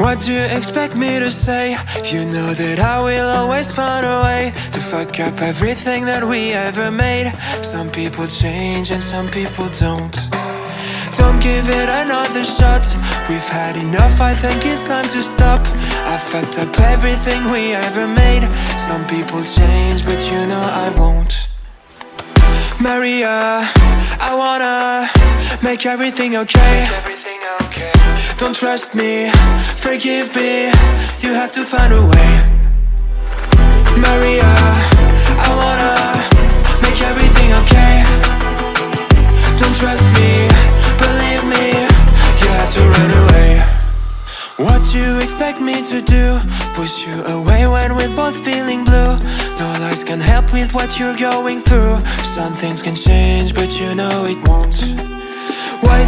What do you expect me to say? You know that I will always find a way to fuck up everything that we ever made. Some people change and some people don't. Don't give it another shot. We've had enough, I think it's time to stop. I fucked up everything we ever made. Some people change, but you know I won't. Maria, I wanna make everything okay. Don't trust me, forgive me, you have to find a way. Maria, I wanna make everything okay. Don't trust me, believe me, you have to run away. What do you expect me to do? Push you away when we're both feeling blue. No lies can help with what you're going through. Some things can change, but you know it won't. Why